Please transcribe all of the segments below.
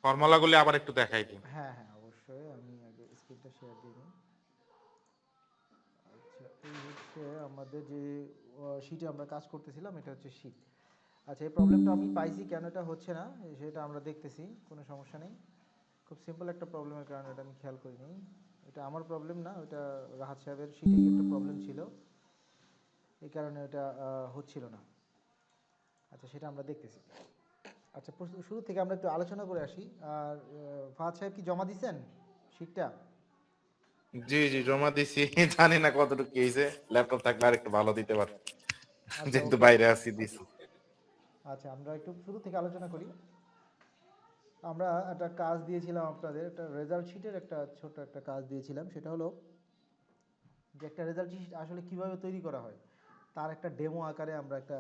ফর্মুলাগুলি আবার একটু দেখাই দিন। হ্যাঁ হ্যাঁ অবশ্যই, আমি আগে স্ক্রিনটা শেয়ার দিয়ে নিই। আচ্ছা, এই হচ্ছে আমাদের যে শিটে আমরা কাজ করতেছিলাম, এটা হচ্ছে শিট। আচ্ছা, এই প্রবলেমটা আমি পাইছি, কেন এটা হচ্ছে না সেটা আমরা দেখতেছি, কোনো সমস্যা নেই। খুব সিম্পল একটা প্রবলেমের কারণে এটা আমি খেয়াল করিনি। এটা আমার প্রবলেম না, ওটা রাহাত সাহেবের শিটেই একটা প্রবলেম ছিল, এই কারণে ওটা হচ্ছিল না। আচ্ছা, সেটা আমরা দেখতেছি। আচ্ছা, শুরু থেকে আমরা একটু আলোচনা করে আসি। আর ফাহাদ সাহেব কি জমা দিছেন শিটটা? জি জি, জমা দিছি। জানি না কতটুকু কি হয়েছে, ল্যাপটপ থাকলে আর একটু ভালো দিতে পারত, আচ্ছা যেহেতু ওকে। বাইরে আছি দিছি। আচ্ছা, আমরা একটু শুরু থেকে আলোচনা করি। আমরা একটা কাজ দিয়েছিলাম আপনাদের, একটা রেজাল্ট শিটের একটা ছোট একটা কাজ দিয়েছিলাম। সেটা হলো যে একটা রেজাল্ট শিট আসলে কিভাবে তৈরি করা হয় তার একটা ডেমো আকারে আমরা একটা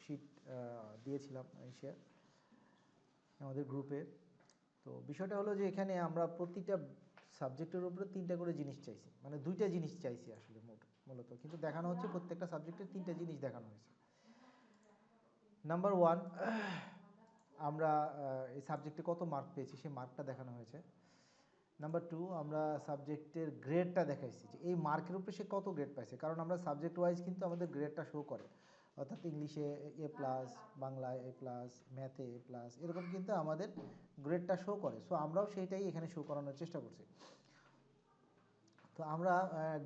শিট দিয়েছিলাম এসে আমাদের গ্রুপে। তো বিষয়টা হলো যে এখানে আমরা প্রতিটা সাবজেক্টের উপরে তিনটা করে জিনিস চাইছি, মানে দুইটা জিনিস চাইছি আসলে মূলত, কিন্তু দেখানো হচ্ছে প্রত্যেকটা সাবজেক্টের তিনটা জিনিস দেখানো হয়েছে। নাম্বার ওয়ান, আমরা এই সাবজেক্টে কত মার্ক পেয়েছি সেই মার্কটা দেখানো হয়েছে। নাম্বার টু, আমরা সাবজেক্টের গ্রেডটা দেখাইছি যে এই মার্কের উপরে সে কত গ্রেড পাইছে, কারণ আমরা সাবজেক্ট ওয়াইজ কিন্তু আমাদের গ্রেডটা শো করে, অর্থাৎ ইংলিশে A+, বাংলায় A+, ম্যাথে A+, এরকম কিন্তু আমাদের গ্রেডটা শো করে। সো আমরাও সেইটাই এখানে শো করানোর চেষ্টা করছি। তো আমরা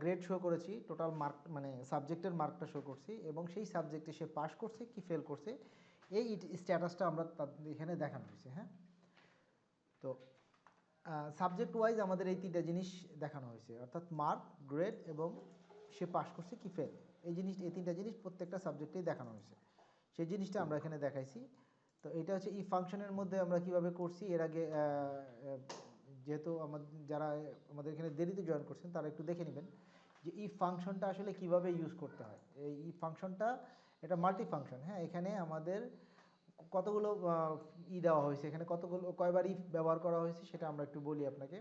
গ্রেড শো করেছি, টোটাল মার্ক মানে সাবজেক্টের মার্কটা শো করছি, এবং সেই সাবজেক্টে সে পাস করছে কি ফেল করছে এই স্ট্যাটাসটা আমরা এখানে দেখানো হয়েছে। হ্যাঁ, তো সাবজেক্ট ওয়াইজ আমাদের এই তিনটা জিনিস দেখানো হয়েছে, অর্থাৎ মার্ক, গ্রেড এবং সে পাস করছে কি ফেল। এই তিনটা জিনিস প্রত্যেকটা সাবজেক্টেই দেখানো হয়েছে, সেই জিনিসটা আমরা এখানে দেখাইছি। তো এটা হচ্ছে ই ফাংশনের মধ্যে আমরা কিভাবে করছি এর আগে, যেহেতু যারা আমাদের এখানে দেরিতে জয়েন করছেন তারা একটু দেখে নেবেন যে ই ফাংশনটা আসলে কিভাবে ইউজ করতে হয়। এই ই ফাংশনটা এটা মাল্টি ফাংশন। হ্যাঁ, এখানে আমাদের কতগুলো দেওয়া হয়েছে, এখানে কতগুলো কয়বার ইফ ব্যবহার করা হয়েছে সেটা আমরা একটু বলি আপনাকে।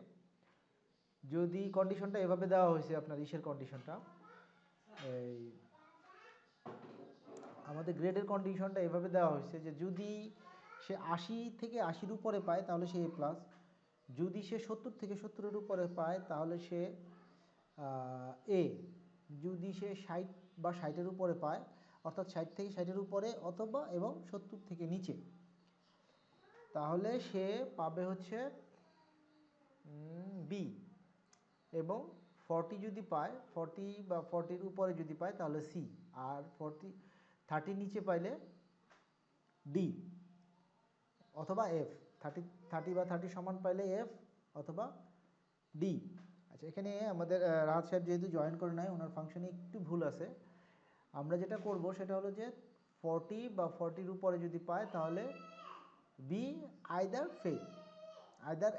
যদি কন্ডিশনটা এভাবে দেওয়া হয়েছে, আপনার ইসের কন্ডিশনটা, এই আমাদের গ্রেডের কন্ডিশনটা এভাবে দেওয়া হয়েছে যে যদি সে 80 থেকে 80-র উপরে পায় তাহলে সে A+, যদি সে 70 থেকে 70-এর উপরে পায় তাহলে সে এ, যদি সে 60 বা 60-এর উপরে পায়, অর্থাৎ 60 থেকে 60-এর উপরে অথবা এবং 70 থেকে নিচে, তাহলে সে পাবে হচ্ছে বি, এবং 40 যদি পায়, 40 বা 40-র উপরে যদি পায় তাহলে সি, আর 30 নিচে পাইলে ডি অথবা এফ। 30 বা 30 সমান পাইলে এফ অথবা ডি। আচ্ছা, এখানে আমাদের রাহাত সাহেব যেহেতু জয়েন করে নাই, ওনার ফাংশনে একটু ভুল আছে। আমরা যেটা করব সেটা হলো যে 40 বা 40-র উপরে যদি পায় তাহলে B, either fail, either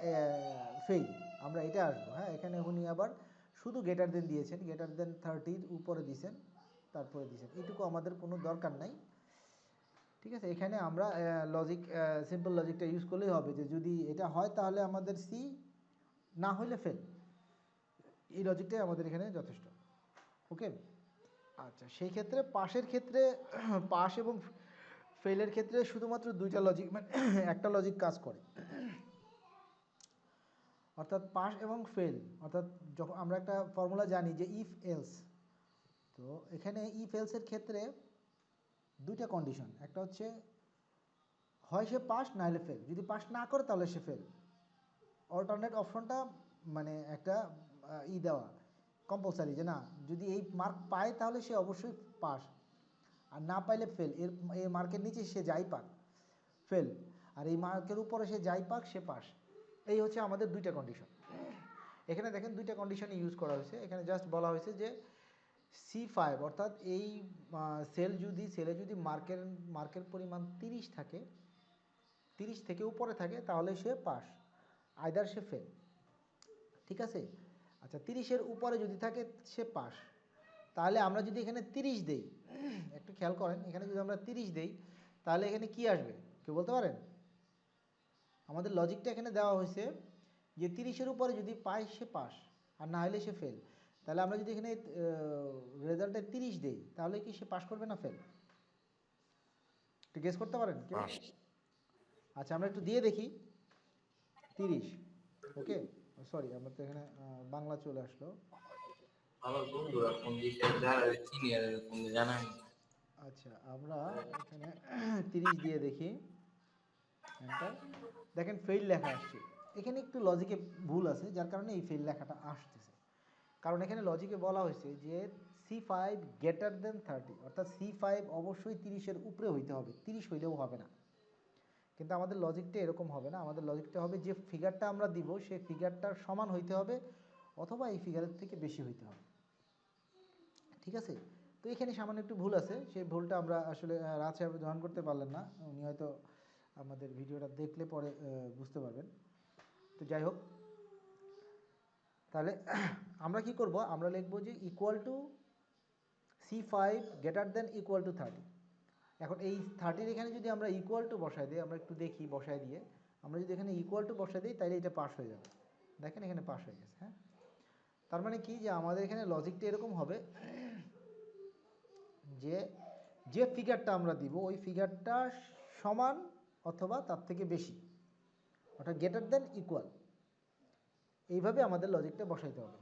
fail, আমরা এটা আসবো। হ্যাঁ, এখানে উনি আবার শুধু গ্রেটার দেন দিয়েছেন, গ্রেটার দেন 30-র উপরে দিয়েছেন, তারপরে দিয়েছেন, এইটুকু আমাদের কোনো দরকার নাই। ঠিক আছে, এখানে আমরা লজিক, সিম্পল লজিকটা ইউজ করলেই হবে যে যদি এটা হয় তাহলে আমাদের সি, না হলে ফেল। এই লজিকটাই আমাদের এখানে যথেষ্ট। ওকে। আচ্ছা, সেই ক্ষেত্রে পাশের ক্ষেত্রে পাস এবং ফেলের ক্ষেত্রে শুধুমাত্র দুইটা লজিক, মানে একটা লজিক কাজ করে, অর্থাৎ পাস এবং ফেল। অর্থাৎ যখন আমরা একটা ফর্মুলা জানি যে ইফ এলস, তো এখানে ইফ এলসের ক্ষেত্রে দুইটা কন্ডিশন, একটা হচ্ছে হয় সে পাস না হলে ফেল, যদি পাস না করে তাহলে সে ফেল। অল্টারনেট অপশনটা মানে একটা দেওয়া কম্পালসারি যে না, যদি এই মার্ক পায় তাহলে সে অবশ্যই পাস, আর না পাইলে ফেল। এর মার্কের নিচে সে যাই পাক ফেল, আর এই মার্কের উপরে সে যাই পাক সে পাস। এই হচ্ছে আমাদের দুইটা কন্ডিশন। এখানে দেখেন দুইটা কন্ডিশনই ইউজ করা হয়েছে। এখানে জাস্ট বলা হয়েছে যে C5, অর্থাৎ এই সেলে যদি মার্কের পরিমাণ 30 থাকে, 30 থেকে উপরে থাকে তাহলে সে পাস, আইদার সে ফেল। ঠিক আছে। আচ্ছা, 30-এর উপরে যদি থাকে সে পাস। তাহলে আমরা যদি এখানে 30 দেই, একটু খেয়াল করেন, এখানে যদি আমরা 30 দেই তাহলে এখানে কি আসবে কেউ বলতে পারেন? আমাদের লজিকটা এখানে দেওয়া হয়েছে যে 30-এর উপরে যদি পায় সে পাস, আর না হলে সে ফেল। তাহলে আমরা যদি এখানে রেজাল্টে 30 দেই তাহলে কি সে পাস করবে না ফেল? একটু গেস করতে পারেন কেউ? পাস। আচ্ছা, আমরা একটু দিয়ে দেখি। 30। ওকে, সরি আমার তো এখানে বাংলা চলে আসলো। আমার বন্ধুরা ফোন দিয়েছে, যারা চিনি আর ফোন দিয়ে জানাই। আচ্ছা আমরা এখানে 30 দিয়ে দেখি, এন্টার। দেখেন ফেইল লেখা আসছে, এখানে একটু লজিকে ভুল আছে যার কারণে এই ফেইল লেখাটা আসতেছে। কারণ এখানে লজিকে বলা হয়েছে যে C5 গ্রেটার দেন 30, অর্থাৎ C5 অবশ্যই 30-এর উপরে হইতে হবে, 30 হইলেও হবে না। কিন্তু আমাদের লজিকটা এরকম হবে না, আমাদের লজিকটা হবে যে ফিগারটা আমরা দিব সেই ফিগারটার সমান হইতে হবে অথবা এই ফিগারের থেকে বেশি হইতে হবে। ঠিক আছে, তো এখানে সামান্য একটু ভুল আছে, সেই ভুলটা আমরা আসলে রাজ সাহেব জয়েন করতে পারলেন না, উনি হয়তো আমাদের ভিডিওটা দেখলে পরে বুঝতে পারবেন। তো যাই হোক, তাহলে আমরা কি করব, আমরা লিখব যে equal to C5 greater than equal to 30। এখন এই 30-এর এখানে যদি আমরা ইকুয়াল টু বসাই দিই, আমরা একটু দেখি বসাই দিয়ে, আমরা যদি এখানে ইকুয়াল টু বসাই দিই তাহলে এটা পাস হয়ে যাবে। দেখেন এখানে পাস হয়ে গেছে। হ্যাঁ, তার মানে কি যে আমাদের এখানে লজিকটা এরকম হবে যে যে ফিগারটা আমরা দিব ওই ফিগারটা সমান অথবা তার থেকে বেশি, অর্থাৎ গ্রেটার দেন ইকুয়াল, এইভাবে আমাদের লজিকটা বসাইতে হবে।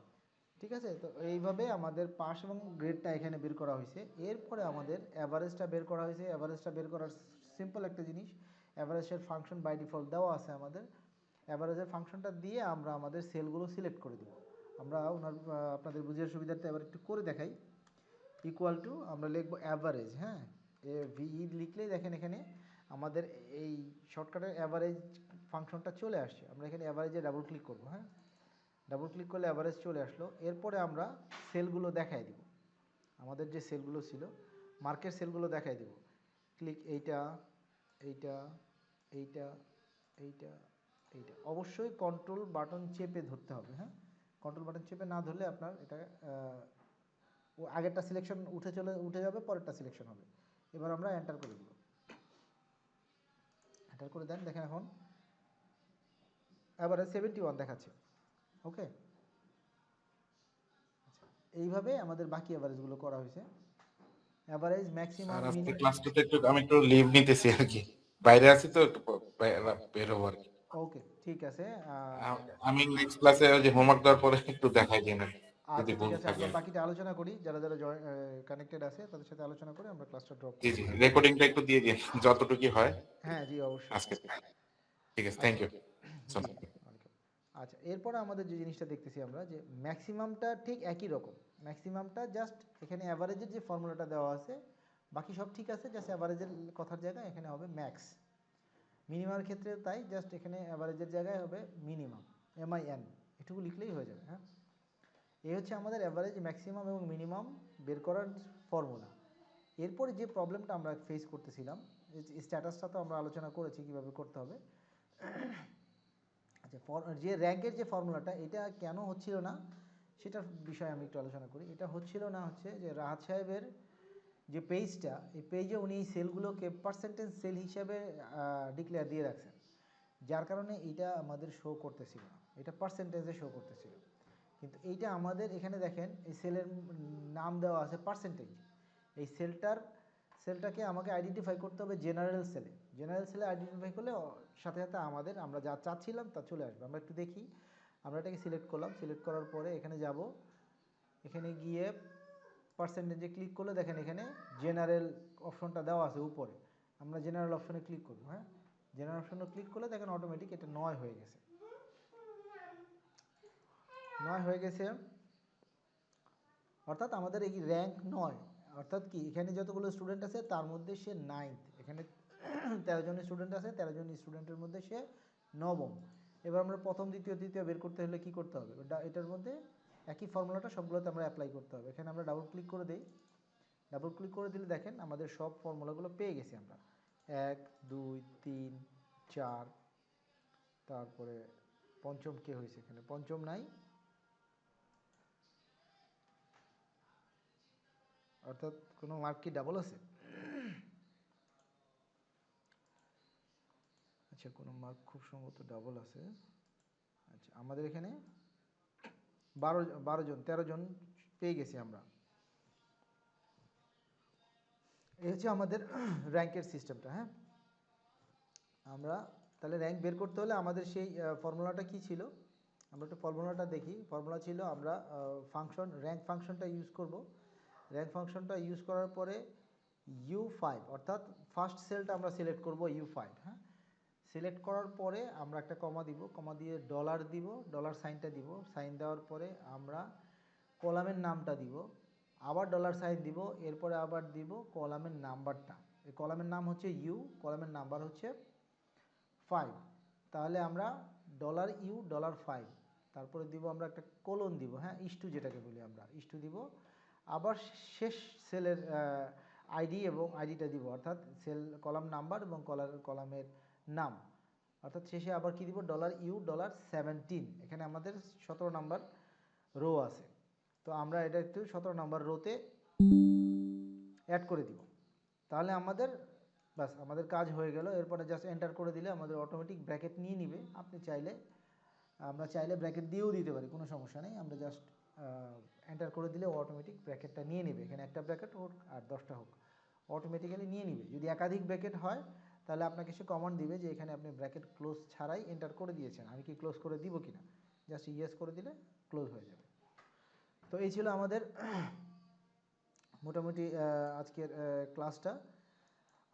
ঠিক আছে, তো এইভাবে আমাদের পাস এবং গ্রেডটা এখানে বের করা হয়েছে। এরপরে আমাদের অ্যাভারেজটা বের করা হয়েছে। অ্যাভারেজটা বের করার সিম্পল একটা জিনিস, অ্যাভারেজের ফাংশন বাই ডিফল্ট দেওয়া আছে আমাদের। অ্যাভারেজের ফাংশনটা দিয়ে আমরা আমাদের সেলগুলো সিলেক্ট করে দেব। আমরা ওনার আপনাদের বুঝার সুবিধার্থে এবার একটু করে দেখাই। ইকুয়াল টু আমরা লিখবো অ্যাভারেজ। হ্যাঁ, ভিই লিখলেই দেখেন এখানে আমাদের এই শর্টকাটের অ্যাভারেজ ফাংশনটা চলে আসছে। আমরা এখানে অ্যাভারেজে ডাবল ক্লিক করবো। হ্যাঁ, ডাবল ক্লিক করলে অ্যাভারেজ চলে আসলো। এরপরে আমরা সেলগুলো দেখাই দিব, আমাদের যে সেলগুলো ছিল মার্কেট সেলগুলো দেখাই দিব। ক্লিক এইটা, এইটা, এইটা, এইটা, এইটা, অবশ্যই কন্ট্রোল বাটন চেপে ধরতে হবে। হ্যাঁ, কন্ট্রোল বাটন চেপে না ধরলে আপনার এটা ও আগেরটা সিলেকশন উঠে যাবে, পরেরটা সিলেকশন হবে। এবার আমরা এন্টার করে দিব, এন্টার করে দেন, দেখেন এখন এবারে 71 দেখাচ্ছে। ওকে, এইভাবে আমাদের বাকি অ্যাভারেজগুলো করা হয়েছে। অ্যাভারেজ, ম্যাক্সিমাম, স্যার আজকে মিনিমাম। ক্লাসটাতে একটু আমি একটু লিভ নিতেছি আর কি, বাইরে আছি তো একটু বের হবো আর কি। ওকে, ঠিক আছে। আমি নেক্সট ক্লাসে ওই যে হোমওয়ার্ক দেওয়ার পরে একটু দেখাই দিন আর কি, যদি আচ্ছা ঠিক ভুল আছে, থাকে। আমরা বাকিটা আলোচনা করি, যারা যারা কানেক্টেড আছে তাদের সাথে আলোচনা করে আমরা ক্লাসটা ড্রপ জি করব। জি, রেকর্ডিংটা একটু দিয়ে দিন যতটুকু হয় হ্যাঁ জি, অবশ্যই। আজকে। ঠিক আছে, থ্যাংক আচ্ছা, ইউ। G welcome. আচ্ছা, এরপরে আমাদের যে জিনিসটা দেখতেছি আমরা, যে ম্যাক্সিমামটা ঠিক একই রকম। ম্যাক্সিমামটা জাস্ট এখানে অ্যাভারেজের যে ফর্মুলাটা দেওয়া আছে বাকি সব ঠিক আছে, জাস্ট অ্যাভারেজের কথার জায়গায় এখানে হবে ম্যাক্স। মিনিমামের ক্ষেত্রে তাই, জাস্ট এখানে অ্যাভারেজের জায়গায় হবে মিনিমাম, MIN, এটুকু লিখলেই হয়ে যাবে। হ্যাঁ, এই হচ্ছে আমাদের অ্যাভারেজ, ম্যাক্সিমাম এবং মিনিমাম বের করার ফর্মুলা। এরপরে যে প্রবলেমটা আমরা ফেস করতেছিলাম, স্ট্যাটাসটা তো আমরা আলোচনা করেছি কীভাবে করতে হবে। আচ্ছা, যে র্যাঙ্কের যে ফর্মুলাটা এটা কেন হচ্ছিল না সেটার বিষয়ে আমি একটু আলোচনা করি। এটা হচ্ছিল না হচ্ছে যে রাহাত সাহেবের যে পেজটা, এই পেজে উনি এই সেলগুলোকে পার্সেন্টেজ সেল হিসাবে ডিক্লেয়ার দিয়ে রাখছেন, যার কারণে এইটা আমাদের শো করতেছিল না, এটা পার্সেন্টেজে শো করতেছিল। কিন্তু এইটা আমাদের এখানে দেখেন এই সেলের নাম দেওয়া আছে পার্সেন্টেজ। এই সেলটাকে আমাকে আইডেন্টিফাই করতে হবে জেনারেল সেলে। জেনারেল সেলে আইডেন্টিফাই করলে সাথে সাথে আমরা যা চাচ্ছিলাম তা চলে আসবে। আমরা একটু দেখি, আমরা এটাকে সিলেক্ট করলাম, সিলেক্ট করার পরে এখানে যাব, এখানে গিয়ে পার্সেন্টেজে ক্লিক করলে দেখেন এখানে জেনারেল অপশনটা দেওয়া আছে উপরে, আমরা জেনারেল অপশনে ক্লিক করব। হ্যাঁ, জেনারেল অপশনে ক্লিক করলে দেখেন অটোমেটিক এটা 9 হয়ে গেছে। 9 হয়ে গেছে, অর্থাৎ আমাদের এই র্যাঙ্ক 9, অর্থাৎ কি এখানে যতগুলো স্টুডেন্ট আছে তার মধ্যে সে 9th। এখানে 13 জন স্টুডেন্ট আছে, 13 জন স্টুডেন্টের মধ্যে সে 9ম। এবার আমরা প্রথম, দ্বিতীয়, তৃতীয় বের করতে হলে কি করতে হবে, এটার মধ্যে একই ফর্মুলাটা সবগুলোতে আমরা অ্যাপ্লাই করতে হবে। এখানে আমরা ডাবল ক্লিক করে দিই, ডাবল ক্লিক করে দিলে দেখেন আমাদের সব ফর্মুলাগুলো পেয়ে গেছি আমরা। 1 2 3 4, তারপরে পঞ্চম কে হয়েছে, এখানে পঞ্চম নাই, অর্থাৎ কোনো মার্ক কি ডাবল আছে? আচ্ছা, কোনো মার্ক খুব সম্ভবত ডাবল আছে। আচ্ছা, আমাদের এখানে 12 জন 13 জন পেয়ে গেছি আমরা। এই হচ্ছে আমাদের র্যাঙ্কের সিস্টেমটা। হ্যাঁ, আমরা তাহলে র্যাঙ্ক বের করতে হলে আমাদের সেই ফর্মুলাটা কি ছিল, আমরা একটু ফর্মুলাটা দেখি। ফর্মুলা ছিল আমরা ফাংশন র্যাঙ্ক ফাংশনটা ইউজ করব। র্যাঙ্ক ফাংশনটা ইউজ করার পরে U5 অর্থাৎ ফার্স্ট সেলটা আমরা সিলেক্ট করব U5, হ্যাঁ। সিলেক্ট করার পরে আমরা একটা কমা দিব, কমা দিয়ে ডলার দিব, ডলার সাইনটা দিব, সাইন দেওয়ার পরে আমরা কলামের নামটা দিব, আবার ডলার সাইন দিব, এরপরে আবার দিব কলামের নাম্বারটা। এই কলামের নাম হচ্ছে U, কলামের নাম্বার হচ্ছে 5। তাহলে আমরা $U$5, তারপরে দিব আমরা একটা কোলন দিব, হ্যাঁ, ইস্টু যেটাকে বলি আমরা, ইস্টু দিব। আবার শেষ সেলের আইডি এবং আইডিটা দিব, অর্থাৎ সেল কলাম নাম্বার এবং কলামের নাম, অর্থাৎ শেষে আবার কি দিব $U$17। এখানে আমাদের 17 নাম্বার রো আছে, তো আমরা এটা একটু 17 নাম্বার রোতে অ্যাড করে দিব। তাহলে আমাদের বাস আমাদের কাজ হয়ে গেল। এরপরে জাস্ট এন্টার করে দিলে আমাদের অটোমেটিক ব্র্যাকেট নিয়ে নিবে। আপনি চাইলে, আমরা চাইলে ব্র্যাকেট দিয়েও দিতে পারি, কোনো সমস্যা নেই। আমরা জাস্ট এন্টার করে দিলে অটোমেটিক ব্র্যাকেটটা নিয়ে নেবে। এখানে একটা ব্র্যাকেট হোক আর 10টা হোক, অটোমেটিক্যালি নিয়ে নিবে। যদি একাধিক ব্র্যাকেট হয় তাহলে আপনাকে সে কমান্ড দিবে যে এখানে আপনি ব্র্যাকেট ক্লোজ ছাড়াই এন্টার করে দিয়েছেন, আমি কি ক্লোজ করে দিব কিনা, জাস্ট ইয়েস করে দিলে ক্লোজ হয়ে যাবে। তো এই ছিল আমাদের মোটামুটি আজকের ক্লাসটা।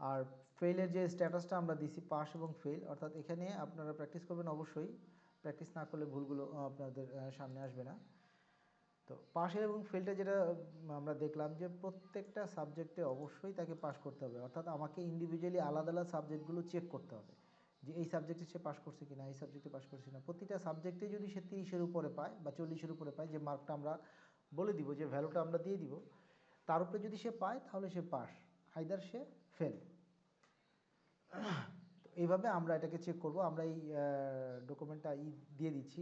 আর ফেইলের যে স্ট্যাটাসটা আমরা দিছি, পাস এবং ফেল, অর্থাৎ এখানে আপনারা প্র্যাকটিস করবেন অবশ্যই, প্র্যাকটিস না করলে ভুলগুলো আপনাদের সামনে আসবে না। তো পাসের এবং ফেলটা যেটা আমরা দেখলাম যে প্রত্যেকটা সাবজেক্টে অবশ্যই তাকে পাস করতে হবে, অর্থাৎ আমাকে ইন্ডিভিজুয়ালি আলাদা আলাদা সাবজেক্টগুলো চেক করতে হবে যে এই সাবজেক্টে সে পাস করছে কিনা, এই সাবজেক্টে পাস করছে না। প্রতিটা সাবজেক্টে যদি সে 30-এর উপরে পায় বা 40-এর উপরে পায়, যে মার্কটা আমরা বলে দিব, যে ভ্যালুটা আমরা দিয়ে দিব, তার উপরে যদি সে পায় তাহলে সে পাস, আইদার সে ফেল। তো এইভাবে আমরা এটাকে চেক করব। আমরা এই ডকুমেন্টটা দিয়ে দিচ্ছি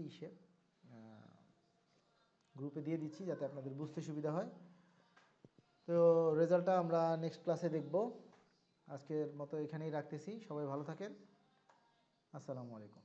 গ্রুপে দিয়ে দিচ্ছি যাতে আপনাদের বুঝতে সুবিধা হয়। তো রেজাল্টটা আমরা নেক্সট ক্লাসে দেখব। আজকের মতো এখানেই রাখতেছি। সবাই ভালো থাকেন। আসসালামু আলাইকুম।